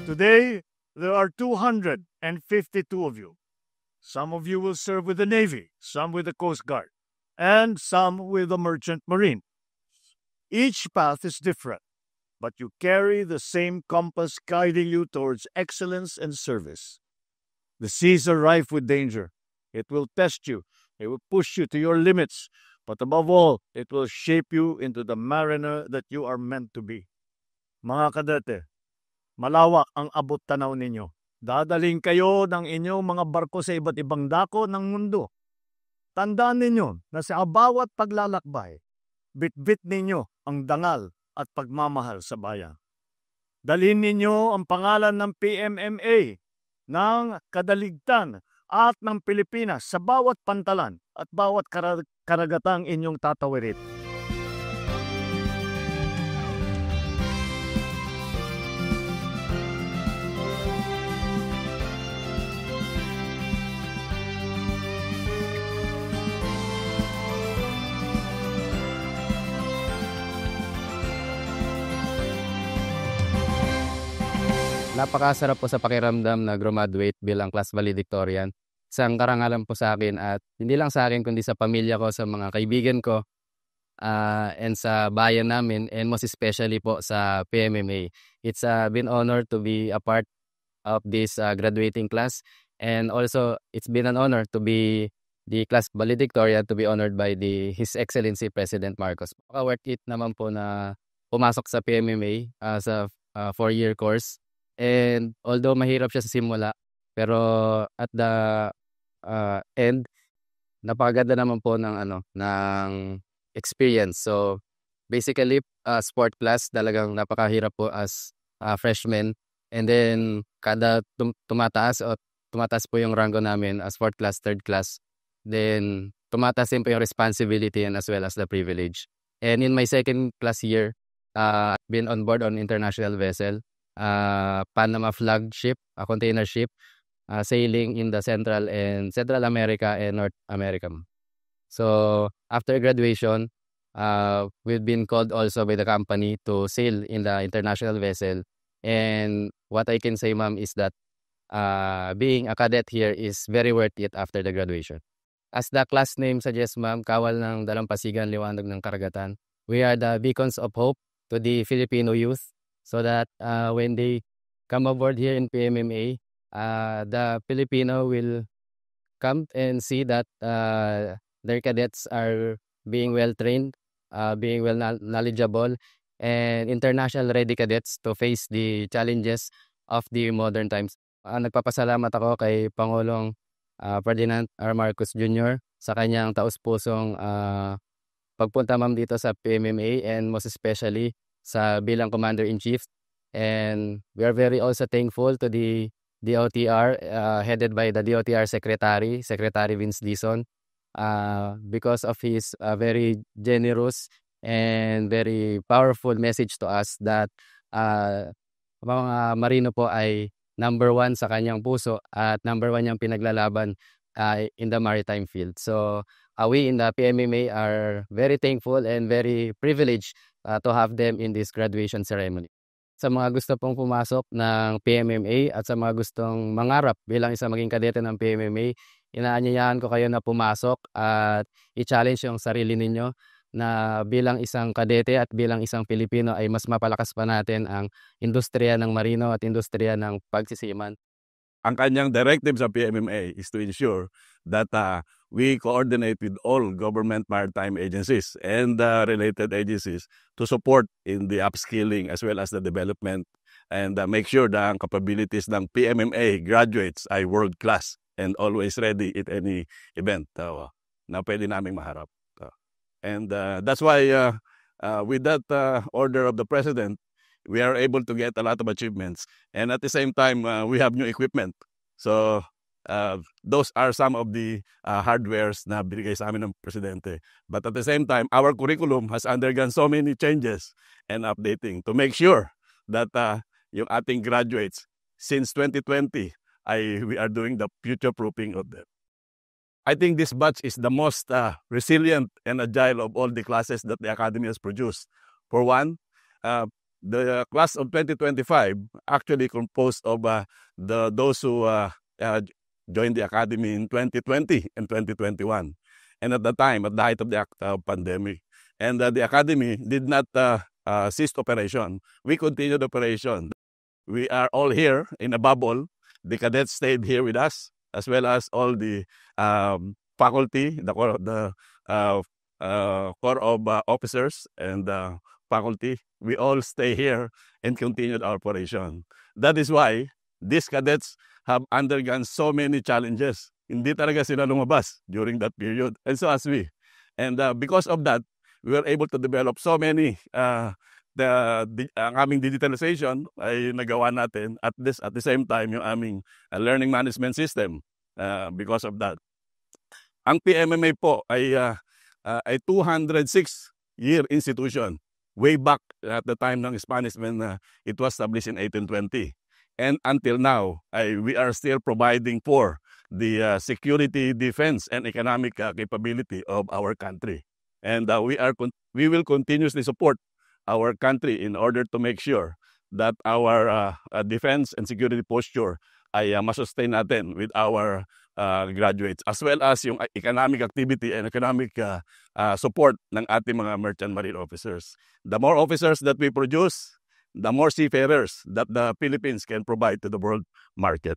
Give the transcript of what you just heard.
Today, there are 252 of you. Some of you will serve with the Navy, some with the Coast Guard, and some with the Merchant Marine. Each path is different, but you carry the same compass guiding you towards excellence and service. The seas are rife with danger. It will test you, it will push you to your limits, but above all, it will shape you into the mariner that you are meant to be. Mga kadete, malawak ang abot tanaw ninyo. Dadaling kayo ng inyong mga barko sa iba't ibang dako ng mundo. Tandaan ninyo na sa bawat paglalakbay, bitbit ninyo ang dangal at pagmamahal sa bayan. Dalhin ninyo ang pangalan ng PMMA, ng kadaligtan at ng Pilipinas sa bawat pantalan at bawat karagatang inyong tatawirin. Napakasarap po sa pakiramdam na graduate bilang class valedictorian. Isang karangalan po sa akin at hindi lang sa akin kundi sa pamilya ko, sa mga kaibigan ko, and sa bayan namin, and most especially po sa PMMA. It's been honor to be a part of this graduating class, and also it's been an honor to be the class valedictorian, to be honored by His Excellency President Marcos. Worth it naman po na pumasok sa PMMA sa 4-year course. And although mahirap siya sa simula, pero at the end, napakaganda naman po ng experience. So basically, sport class talagang napakahirap po as freshman. And then kada tumataas po yung rango namin as fourth class, third class. Then tumataas din po yung responsibility and as well as the privilege. And in my second class year, I've been on board on international vessel. Panama flagship, a container ship, sailing in the Central America and North America. So after graduation, we've been called also by the company to sail in the international vessel. And what I can say, ma'am, is that being a cadet here is very worth it after the graduation. As the class name suggests, ma'am, Kawal ng Dalampasigan, Liwanag ng Karagatan, we are the beacons of hope to the Filipino youth, so that when they come aboard here in PMMA, the Filipino will come and see that their cadets are being well trained, being well knowledgeable, and international ready cadets to face the challenges of the modern times. Nagpapasalamat ako kay Pangulong Ferdinand R. Marcos Jr. sa kanyang taus-pusong pagpunta, ma'am, dito sa PMMA, and most especially sa bilang Commander-in-Chief. And we are very also thankful to the DOTR, headed by the DOTR Secretary Vince Dizon, because of his very generous and very powerful message to us that mga marino po ay number 1 sa kanyang puso at number 1 niyang pinaglalaban in the maritime field. So we in the PMMA are very thankful and very privileged to have them in this graduation ceremony. Sa mga gusto pong pumasok ng PMMA at sa mga gustong mangarap bilang isang maging kadete ng PMMA, inaanyayahan ko kayo na pumasok at i-challenge yung sarili ninyo na bilang isang kadete at bilang isang Pilipino ay mas mapalakas pa natin ang industriya ng marino at industriya ng pagsisiman. Ang kanyang directive sa PMMA is to ensure that we coordinate with all government maritime agencies and related agencies to support in the upskilling as well as the development, and make sure that ang capabilities ng PMMA graduates ay world-class and always ready at any event na pwede naming maharap. And that's why with that order of the President, we are able to get a lot of achievements. And at the same time, we have new equipment. So those are some of the hardwares na binigay sa amin ng Presidente. But at the same time, our curriculum has undergone so many changes and updating to make sure that yung ating graduates since 2020, we are doing the future-proofing of them. I think this batch is the most resilient and agile of all the classes that the Academy has produced. For one, the class of 2025 actually composed of those who joined the academy in 2020 and 2021. And at the time, at the height of the pandemic. And the academy did not cease operation. We continued operation. We are all here in a bubble. The cadets stayed here with us, as well as all the faculty, the corps of officers and faculty. We all stay here and continued our operation. That is why these cadets have undergone so many challenges. Hindi talaga sila lumabas during that period. And so as we. And because of that, we were able to develop so many ang aming digitalization ay nagawa natin at the same time yung aming learning management system because of that. Ang PMMA po ay 206-year institution way back at the time ng Spanish when it was established in 1820. And until now, we are still providing for the security, defense, and economic capability of our country. And we will continuously support our country in order to make sure that our defense and security posture ay masustain natin with our graduates, as well as yung economic activity and economic support ng ating mga merchant marine officers. The more officers that we produce, the more seafarers that the Philippines can provide to the world market.